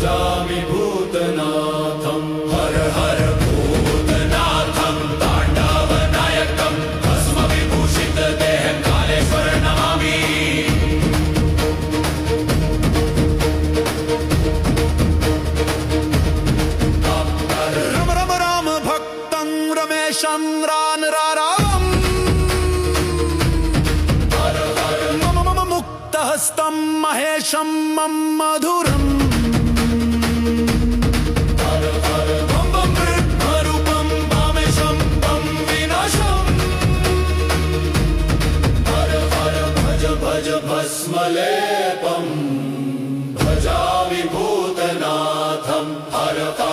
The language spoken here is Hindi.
भजामि भूतनाथं हर हर भूतनाथं ताण्डवनायकं भस्मविभूषितदेहं कालेश्वर नमामि। रम रम राम भक्तं रमेशं रान रारावम् मम मम मुक्तहस्तं महेशं मम मधुरम् बम बम ब्रह्मरूपं वामेशं बम विनाशम् हर हर भज भज भस्मलेपं भजामि भूतनाथं हर हर